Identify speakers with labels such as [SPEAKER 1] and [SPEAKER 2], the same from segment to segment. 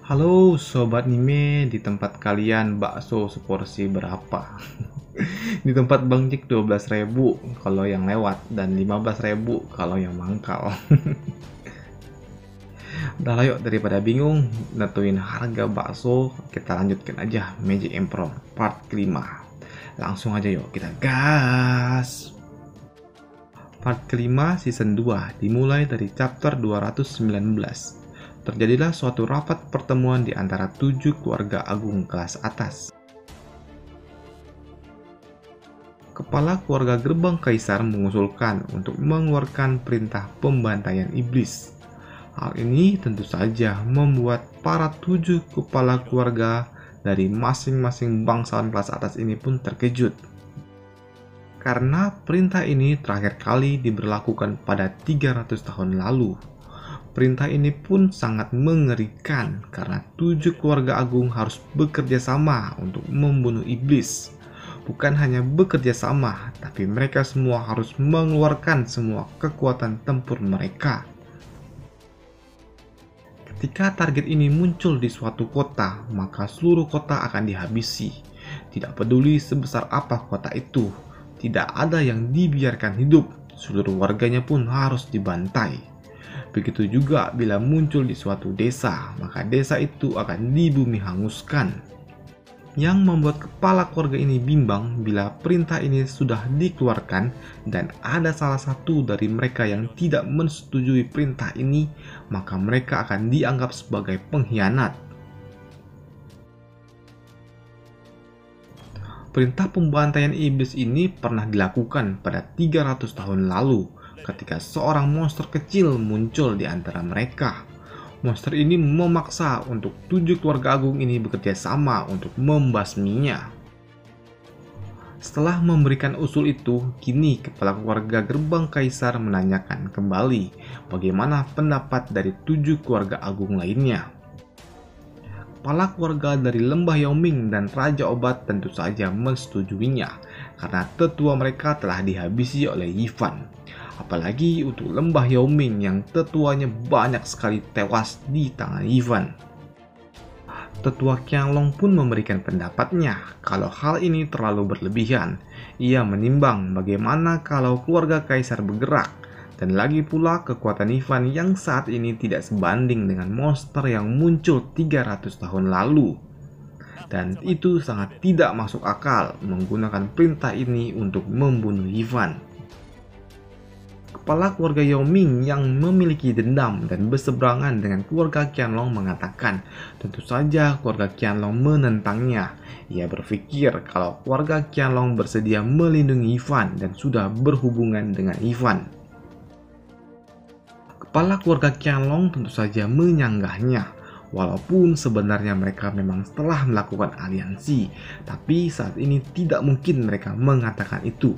[SPEAKER 1] Halo Sobat Nime, di tempat kalian bakso seporsi berapa? Di tempat Bang Jik 12.000 kalau yang lewat dan 15.000 kalau yang mangkal. Udah lah yuk, daripada bingung nentuin harga bakso, kita lanjutkan aja Magic Emperor part kelima. Langsung aja yuk kita gas. Part kelima season 2 dimulai dari chapter 219. Terjadilah suatu rapat pertemuan di antara 7 keluarga agung kelas atas. Kepala keluarga gerbang kaisar mengusulkan untuk mengeluarkan perintah pembantaian iblis. Hal ini tentu saja membuat para 7 kepala keluarga dari masing-masing bangsawan kelas atas ini pun terkejut. Karena perintah ini terakhir kali diberlakukan pada 300 tahun lalu. Perintah ini pun sangat mengerikan karena 7 keluarga agung harus bekerja sama untuk membunuh iblis. Bukan hanya bekerja sama, tapi mereka semua harus mengeluarkan semua kekuatan tempur mereka. Ketika target ini muncul di suatu kota, maka seluruh kota akan dihabisi. Tidak peduli sebesar apa kota itu, tidak ada yang dibiarkan hidup, seluruh warganya pun harus dibantai. Begitu juga bila muncul di suatu desa, maka desa itu akan dibumi hanguskan. Yang membuat kepala keluarga ini bimbang bila perintah ini sudah dikeluarkan dan ada salah satu dari mereka yang tidak menyetujui perintah ini, maka mereka akan dianggap sebagai pengkhianat. Perintah pembantaian iblis ini pernah dilakukan pada 300 tahun lalu ketika seorang monster kecil muncul di antara mereka. Monster ini memaksa untuk 7 keluarga agung ini bekerja sama untuk membasminya. Setelah memberikan usul itu, kini kepala keluarga gerbang kaisar menanyakan kembali bagaimana pendapat dari 7 keluarga agung lainnya. Kepala keluarga dari Lembah Yaoming dan Raja Obat tentu saja mensetujuinya karena tetua mereka telah dihabisi oleh Yifan. Apalagi untuk Lembah Yaoming yang tetuanya banyak sekali tewas di tangan Yifan. Tetua Qianglong pun memberikan pendapatnya kalau hal ini terlalu berlebihan. Ia menimbang bagaimana kalau keluarga kaisar bergerak, dan lagi pula kekuatan Yifan yang saat ini tidak sebanding dengan monster yang muncul 300 tahun lalu. Dan itu sangat tidak masuk akal menggunakan perintah ini untuk membunuh Yifan. Kepala keluarga Yaoming yang memiliki dendam dan berseberangan dengan keluarga Qianlong mengatakan tentu saja keluarga Qianlong menentangnya. Ia berpikir kalau keluarga Qianlong bersedia melindungi Yifan dan sudah berhubungan dengan Yifan. Kepala keluarga Qianlong tentu saja menyanggahnya. Walaupun sebenarnya mereka memang telah melakukan aliansi, tapi saat ini tidak mungkin mereka mengatakan itu.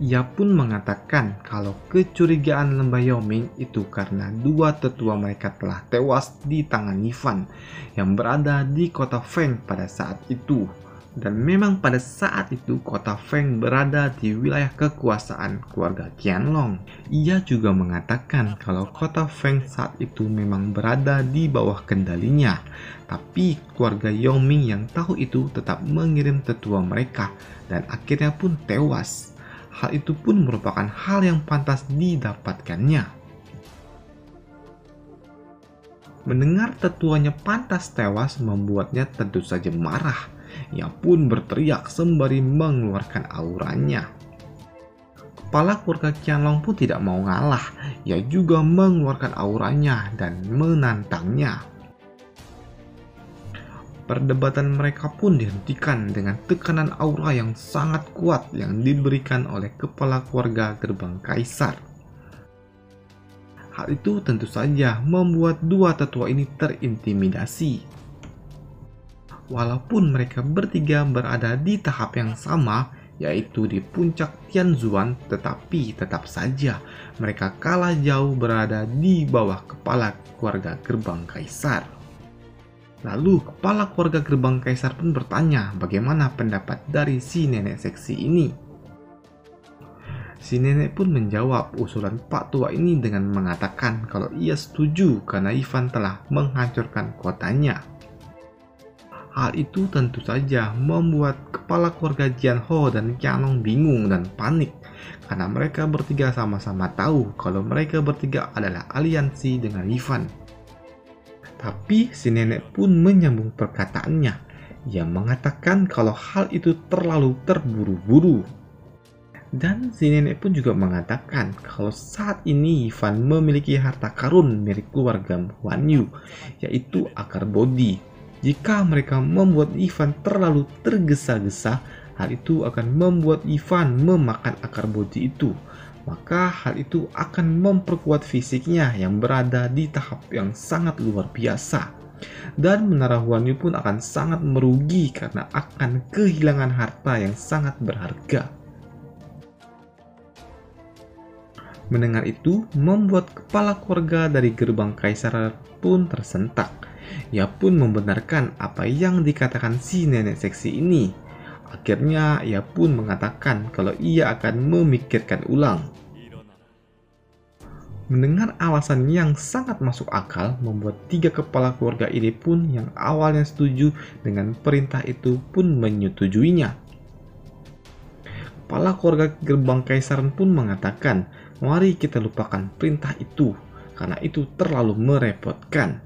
[SPEAKER 1] Ia pun mengatakan kalau kecurigaan Lembah Yaoming itu karena 2 tetua mereka telah tewas di tangan Yifan yang berada di kota Feng pada saat itu. Dan memang pada saat itu kota Feng berada di wilayah kekuasaan keluarga Qianlong. Ia juga mengatakan kalau kota Feng saat itu memang berada di bawah kendalinya. Tapi keluarga Yaoming yang tahu itu tetap mengirim tetua mereka dan akhirnya pun tewas. Hal itu pun merupakan hal yang pantas didapatkannya. Mendengar tetuanya pantas tewas membuatnya tentu saja marah. Ia pun berteriak sembari mengeluarkan auranya. Kepala keluarga Qianlong pun tidak mau ngalah. Ia juga mengeluarkan auranya dan menantangnya. Perdebatan mereka pun dihentikan dengan tekanan aura yang sangat kuat yang diberikan oleh kepala keluarga gerbang kaisar. Hal itu tentu saja membuat 2 tetua ini terintimidasi. Walaupun mereka bertiga berada di tahap yang sama, yaitu di puncak Tianzuan, tetapi tetap saja mereka kalah jauh berada di bawah kepala keluarga gerbang kaisar. Lalu kepala keluarga gerbang kaisar pun bertanya bagaimana pendapat dari si nenek seksi ini. Si nenek pun menjawab usulan Pak Tua ini dengan mengatakan kalau ia setuju karena Ivan telah menghancurkan kotanya. Hal itu tentu saja membuat kepala keluarga Jianho dan Qianlong bingung dan panik karena mereka bertiga sama-sama tahu kalau mereka bertiga adalah aliansi dengan Ivan. Tapi si nenek pun menyambung perkataannya. Ia mengatakan kalau hal itu terlalu terburu-buru. Dan si nenek pun juga mengatakan kalau saat ini Ivan memiliki harta karun milik keluarga Huan Yu, yaitu akar bodhi. Jika mereka membuat Ivan terlalu tergesa-gesa, hal itu akan membuat Ivan memakan akar bodhi itu. Maka hal itu akan memperkuat fisiknya yang berada di tahap yang sangat luar biasa. Dan menara Huan Yu pun akan sangat merugi karena akan kehilangan harta yang sangat berharga. Mendengar itu, membuat kepala keluarga dari gerbang kaisar pun tersentak. Ia pun membenarkan apa yang dikatakan si nenek seksi ini. Akhirnya, ia pun mengatakan kalau ia akan memikirkan ulang. Mendengar alasan yang sangat masuk akal, membuat tiga kepala keluarga ini pun yang awalnya setuju dengan perintah itu pun menyetujuinya. Kepala keluarga gerbang kaisar pun mengatakan, mari kita lupakan perintah itu, karena itu terlalu merepotkan.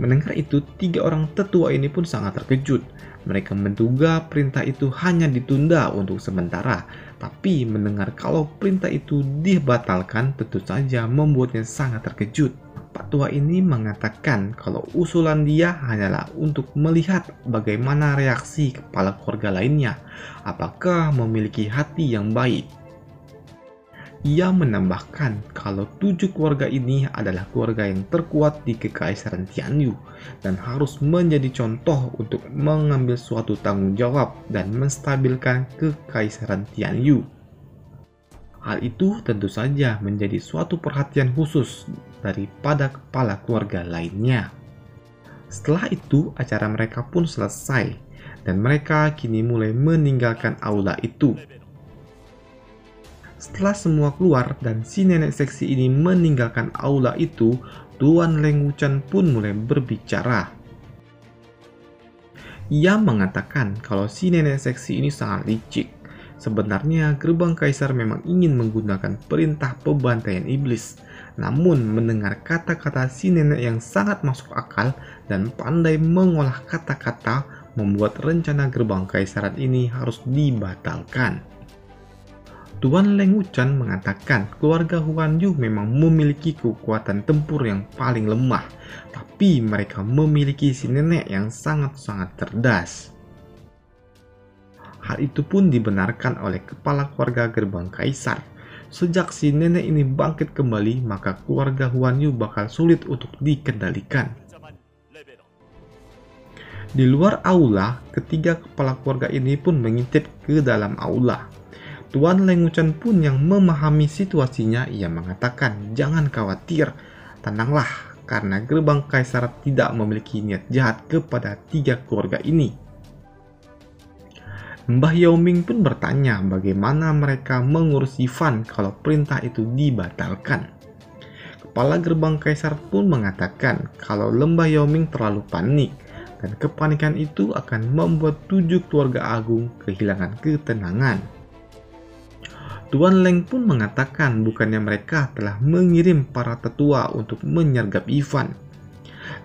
[SPEAKER 1] Mendengar itu, tiga orang tetua ini pun sangat terkejut. Mereka menduga perintah itu hanya ditunda untuk sementara, tapi mendengar kalau perintah itu dibatalkan tentu saja membuatnya sangat terkejut. Pak Tua ini mengatakan kalau usulan dia hanyalah untuk melihat bagaimana reaksi kepala keluarga lainnya, apakah memiliki hati yang baik. Ia menambahkan kalau 7 keluarga ini adalah keluarga yang terkuat di Kekaisaran Tianyu dan harus menjadi contoh untuk mengambil suatu tanggung jawab dan menstabilkan Kekaisaran Tianyu. Hal itu tentu saja menjadi suatu perhatian khusus daripada kepala keluarga lainnya. Setelah itu, acara mereka pun selesai dan mereka kini mulai meninggalkan aula itu. Setelah semua keluar dan si nenek seksi ini meninggalkan aula itu, Tuan Leng Wuchen pun mulai berbicara. Ia mengatakan kalau si nenek seksi ini sangat licik. Sebenarnya gerbang kaisar memang ingin menggunakan perintah pembantaian iblis. Namun mendengar kata-kata si nenek yang sangat masuk akal dan pandai mengolah kata-kata membuat rencana gerbang kaisaran ini harus dibatalkan. Tuan Leng Wuchen mengatakan keluarga Huan Yu memang memiliki kekuatan tempur yang paling lemah, tapi mereka memiliki si nenek yang sangat-sangat cerdas. Hal itu pun dibenarkan oleh kepala keluarga gerbang kaisar. Sejak si nenek ini bangkit kembali, maka keluarga Huan Yu bakal sulit untuk dikendalikan. Di luar aula, ketiga kepala keluarga ini pun mengintip ke dalam aula. Tuan Leng Wuchen pun yang memahami situasinya, ia mengatakan, jangan khawatir, tenanglah, karena gerbang kaisar tidak memiliki niat jahat kepada tiga keluarga ini. Mbah Yaoming pun bertanya bagaimana mereka mengurus Ivan kalau perintah itu dibatalkan. Kepala gerbang kaisar pun mengatakan kalau Lembah Yaoming terlalu panik dan kepanikan itu akan membuat 7 keluarga agung kehilangan ketenangan. Tuan Leng pun mengatakan bukannya mereka telah mengirim para tetua untuk menyergap Ivan.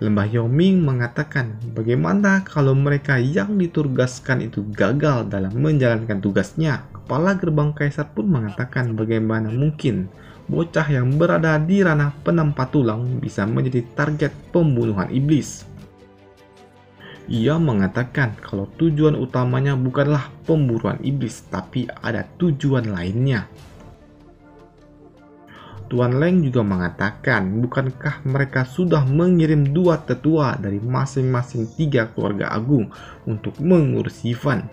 [SPEAKER 1] Lembah Yaoming mengatakan bagaimana kalau mereka yang ditugaskan itu gagal dalam menjalankan tugasnya. Kepala gerbang kaisar pun mengatakan bagaimana mungkin bocah yang berada di ranah penempat tulang bisa menjadi target pembunuhan iblis. Ia mengatakan kalau tujuan utamanya bukanlah pemburuan iblis, tapi ada tujuan lainnya. Tuan Leng juga mengatakan, bukankah mereka sudah mengirim 2 tetua dari masing-masing 3 keluarga agung untuk mengurus Ivan?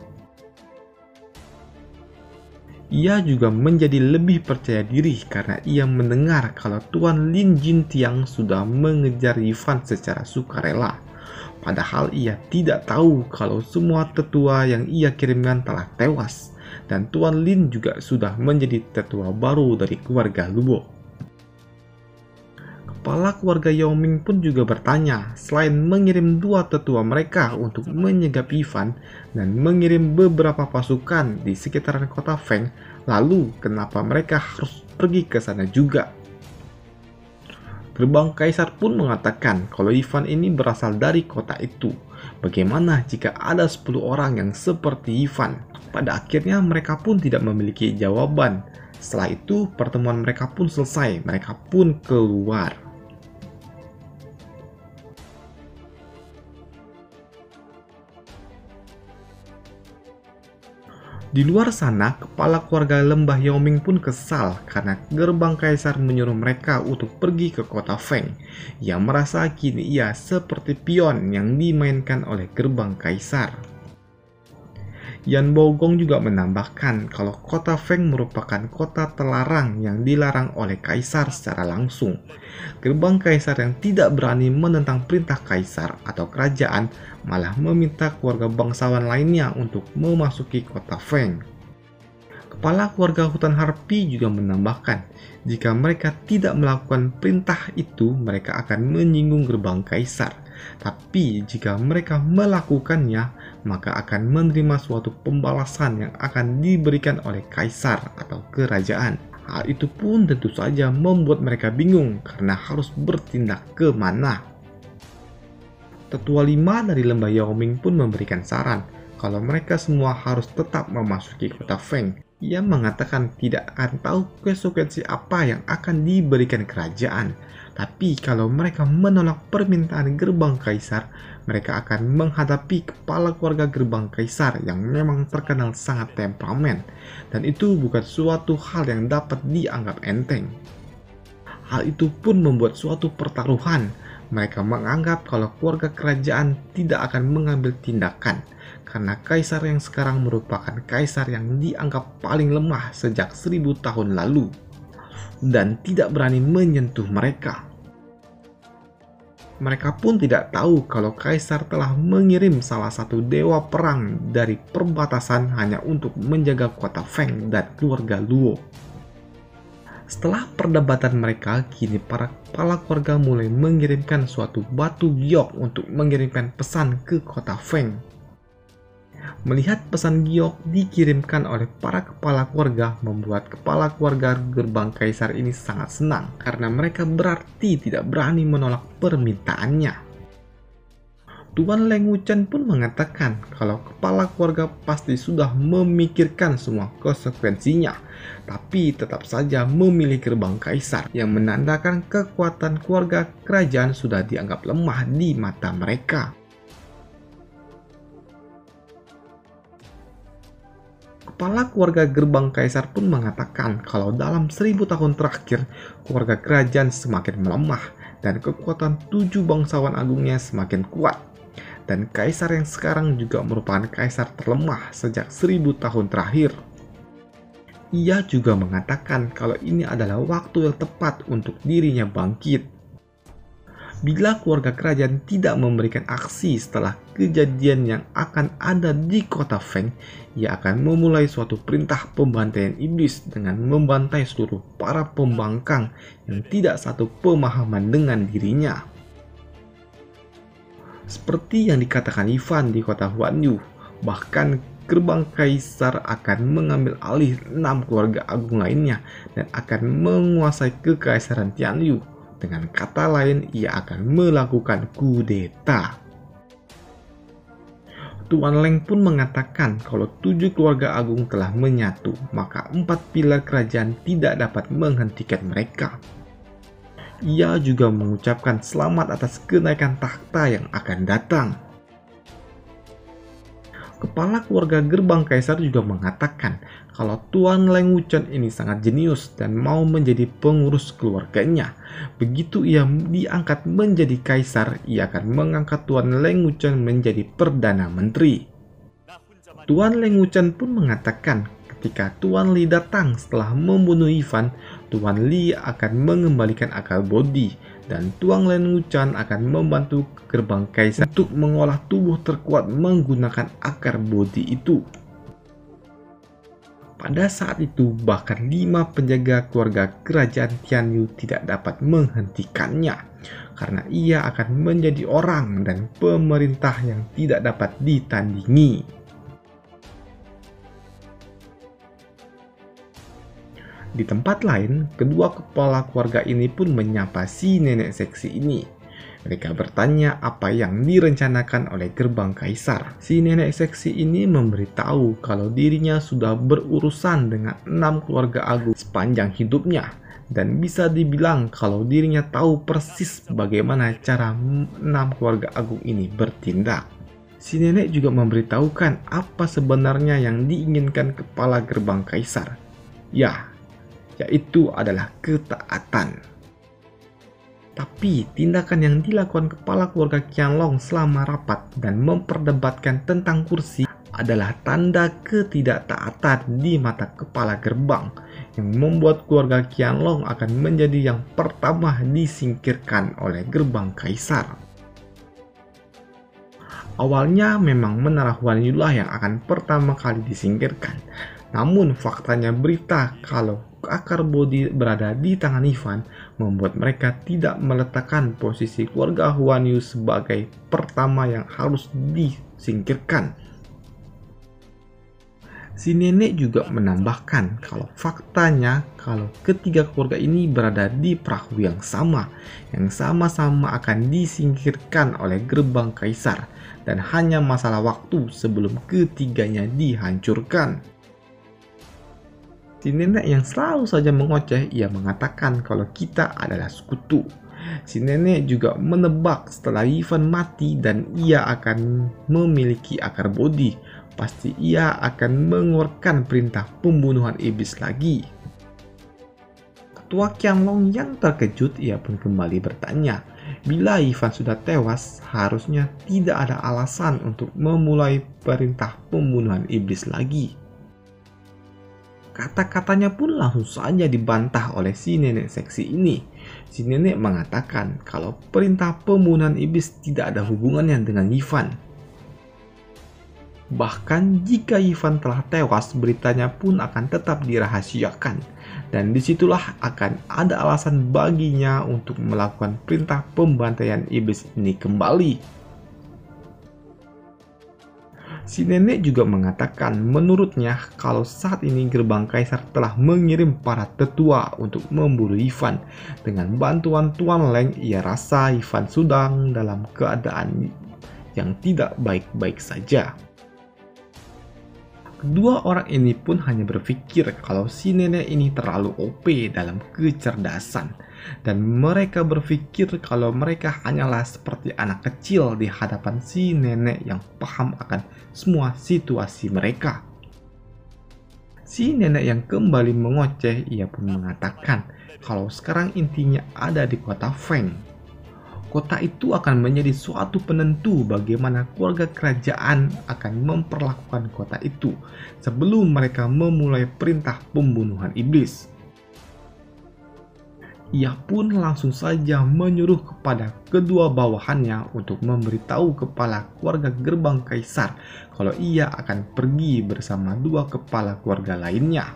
[SPEAKER 1] Ia juga menjadi lebih percaya diri karena ia mendengar kalau Tuan Lin Jintiang sudah mengejar Ivan secara sukarela. Padahal ia tidak tahu kalau semua tetua yang ia kirimkan telah tewas. dan Tuan Lin juga sudah menjadi tetua baru dari keluarga Luo. Kepala keluarga Yao Ming pun juga bertanya, selain mengirim dua tetua mereka untuk menyegap Yifan dan mengirim beberapa pasukan di sekitaran kota Feng, lalu kenapa mereka harus pergi ke sana juga? Gerbang Kaisar pun mengatakan kalau Yifan ini berasal dari kota itu. Bagaimana jika ada 10 orang yang seperti Yifan? Pada akhirnya mereka pun tidak memiliki jawaban. Setelah itu pertemuan mereka pun selesai, mereka pun keluar. Di luar sana, kepala keluarga Lembah Yaoming pun kesal karena gerbang kaisar menyuruh mereka untuk pergi ke kota Feng. Ia merasa kini ia seperti pion yang dimainkan oleh gerbang kaisar. Yan Baogong juga menambahkan kalau kota Feng merupakan kota terlarang yang dilarang oleh kaisar secara langsung. Gerbang kaisar yang tidak berani menentang perintah kaisar atau kerajaan malah meminta keluarga bangsawan lainnya untuk memasuki kota Feng. Kepala keluarga hutan Harpi juga menambahkan, jika mereka tidak melakukan perintah itu, mereka akan menyinggung gerbang kaisar. Tapi jika mereka melakukannya, maka akan menerima suatu pembalasan yang akan diberikan oleh kaisar atau kerajaan. Hal itu pun tentu saja membuat mereka bingung karena harus bertindak ke mana. Tetua 5 dari Lembah Yaoming pun memberikan saran kalau mereka semua harus tetap memasuki kota Feng. Ia mengatakan tidak akan tahu konsekuensi apa yang akan diberikan kerajaan. Tapi kalau mereka menolak permintaan gerbang kaisar, mereka akan menghadapi kepala keluarga gerbang kaisar yang memang terkenal sangat temperamen. Dan itu bukan suatu hal yang dapat dianggap enteng. Hal itu pun membuat suatu pertaruhan. Mereka menganggap kalau keluarga kerajaan tidak akan mengambil tindakan karena kaisar yang sekarang merupakan kaisar yang dianggap paling lemah sejak 1000 tahun lalu dan tidak berani menyentuh mereka. Mereka pun tidak tahu kalau kaisar telah mengirim salah satu dewa perang dari perbatasan hanya untuk menjaga kota Feng dan keluarga Luo. Setelah perdebatan mereka, kini para kepala keluarga mulai mengirimkan suatu batu giok untuk mengirimkan pesan ke kota Feng. Melihat pesan giok dikirimkan oleh para kepala keluarga membuat kepala keluarga gerbang kaisar ini sangat senang karena mereka berarti tidak berani menolak permintaannya. Tuan Leng Wuchen pun mengatakan kalau kepala keluarga pasti sudah memikirkan semua konsekuensinya, tapi tetap saja memilih gerbang kaisar yang menandakan kekuatan keluarga kerajaan sudah dianggap lemah di mata mereka. Kepala keluarga gerbang kaisar pun mengatakan kalau dalam 1000 tahun terakhir, keluarga kerajaan semakin melemah dan kekuatan 7 bangsawan agungnya semakin kuat. Dan kaisar yang sekarang juga merupakan kaisar terlemah sejak 1000 tahun terakhir. Ia juga mengatakan kalau ini adalah waktu yang tepat untuk dirinya bangkit. Bila keluarga kerajaan tidak memberikan aksi setelah kejadian yang akan ada di kota Feng, ia akan memulai suatu perintah pembantaian iblis dengan membantai seluruh para pembangkang yang tidak satu pemahaman dengan dirinya. Seperti yang dikatakan Yifan di kota Huanyu, bahkan gerbang kaisar akan mengambil alih 6 keluarga agung lainnya dan akan menguasai kekaisaran Tianyu. Dengan kata lain, ia akan melakukan kudeta. Tuan Leng pun mengatakan kalau 7 keluarga agung telah menyatu, maka 4 pilar kerajaan tidak dapat menghentikan mereka. Ia juga mengucapkan selamat atas kenaikan takhta yang akan datang. Kepala keluarga gerbang kaisar juga mengatakan kalau Tuan Leng Wuchen ini sangat jenius dan mau menjadi pengurus keluarganya. Begitu ia diangkat menjadi kaisar, ia akan mengangkat Tuan Leng Wuchen menjadi Perdana Menteri. Tuan Leng Wuchen pun mengatakan ketika Tuan Li datang setelah membunuh Yifan, Tuan Li akan mengembalikan akal bodi dan Tuan Leng Wuchen akan membantu gerbang kaisar untuk mengolah tubuh terkuat menggunakan akar bodi itu. Pada saat itu, bahkan 5 penjaga keluarga kerajaan Tianyu tidak dapat menghentikannya, karena ia akan menjadi orang dan pemerintah yang tidak dapat ditandingi. Di tempat lain, kedua kepala keluarga ini pun menyapa si nenek seksi ini. Mereka bertanya apa yang direncanakan oleh gerbang kaisar. Si nenek seksi ini memberitahu kalau dirinya sudah berurusan dengan 6 keluarga agung sepanjang hidupnya. Dan bisa dibilang kalau dirinya tahu persis bagaimana cara 6 keluarga agung ini bertindak. Si nenek juga memberitahukan apa sebenarnya yang diinginkan kepala gerbang kaisar. Yaitu adalah ketaatan. Tapi tindakan yang dilakukan kepala keluarga Qianlong selama rapat dan memperdebatkan tentang kursi adalah tanda ketidaktaatan di mata kepala gerbang yang membuat keluarga Qianlong akan menjadi yang pertama disingkirkan oleh gerbang kaisar. Awalnya memang Menara Huanyulah yang akan pertama kali disingkirkan, namun faktanya berita kalau akar Bodhi berada di tangan Ivan membuat mereka tidak meletakkan posisi keluarga Huanyu sebagai pertama yang harus disingkirkan. Si nenek juga menambahkan kalau faktanya kalau ketiga keluarga ini berada di perahu yang sama-sama akan disingkirkan oleh gerbang kaisar dan hanya masalah waktu sebelum ketiganya dihancurkan. Si nenek yang selalu saja mengoceh, ia mengatakan kalau kita adalah sekutu. Si nenek juga menebak setelah Ivan mati dan ia akan memiliki akar Bodhi, pasti ia akan mengeluarkan perintah pembunuhan iblis lagi. Ketua Qianlong yang terkejut, ia pun kembali bertanya, bila Ivan sudah tewas, harusnya tidak ada alasan untuk memulai perintah pembunuhan iblis lagi. Kata-katanya pun langsung saja dibantah oleh si nenek seksi ini. Si nenek mengatakan kalau perintah pembunuhan iblis tidak ada hubungannya dengan Ivan. Bahkan jika Ivan telah tewas, beritanya pun akan tetap dirahasiakan. Dan disitulah akan ada alasan baginya untuk melakukan perintah pembantaian iblis ini kembali. Si nenek juga mengatakan menurutnya kalau saat ini gerbang kaisar telah mengirim para tetua untuk memburu Ivan. Dengan bantuan Tuan Leng, ia rasa Ivan sedang dalam keadaan yang tidak baik-baik saja. Kedua orang ini pun hanya berpikir kalau si nenek ini terlalu OP dalam kecerdasan. Dan mereka berpikir kalau mereka hanyalah seperti anak kecil di hadapan si nenek yang paham akan semua situasi mereka. Si nenek yang kembali mengoceh, ia pun mengatakan kalau sekarang intinya ada di kota Feng. Kota itu akan menjadi suatu penentu bagaimana keluarga kerajaan akan memperlakukan kota itu sebelum mereka memulai perintah pembunuhan iblis. Ia pun langsung saja menyuruh kepada kedua bawahannya untuk memberitahu kepala keluarga gerbang kaisar kalau ia akan pergi bersama 2 kepala keluarga lainnya.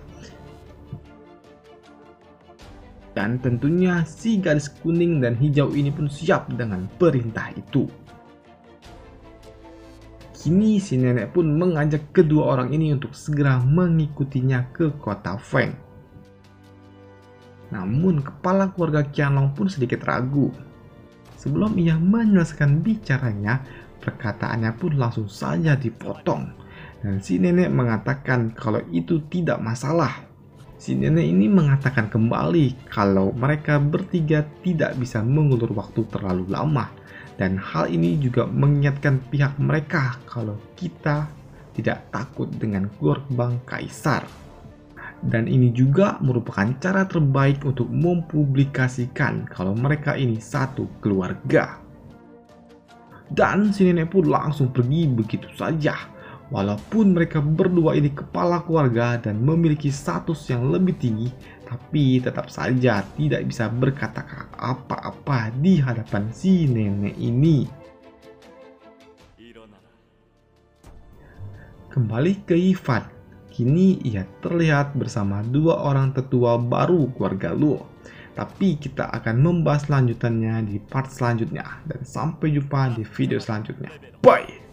[SPEAKER 1] Dan tentunya si garis kuning dan hijau ini pun siap dengan perintah itu. Kini si nenek pun mengajak kedua orang ini untuk segera mengikutinya ke kota Feng. Namun kepala keluarga Qianlong pun sedikit ragu. Sebelum ia menyelesaikan bicaranya, perkataannya pun langsung saja dipotong. Dan si nenek mengatakan kalau itu tidak masalah. Si nenek ini mengatakan kembali kalau mereka bertiga tidak bisa mengulur waktu terlalu lama. Dan hal ini juga mengingatkan pihak mereka kalau kita tidak takut dengan gerbang kaisar. Dan ini juga merupakan cara terbaik untuk mempublikasikan kalau mereka ini satu keluarga. Dan si nenek pun langsung pergi begitu saja. Walaupun mereka berdua ini kepala keluarga dan memiliki status yang lebih tinggi, tapi tetap saja tidak bisa berkata apa-apa di hadapan si nenek ini. Kembali ke Ivan. Kini ia terlihat bersama dua orang tetua baru keluarga Luo. Tapi kita akan membahas lanjutannya di part selanjutnya. Dan sampai jumpa di video selanjutnya. Bye!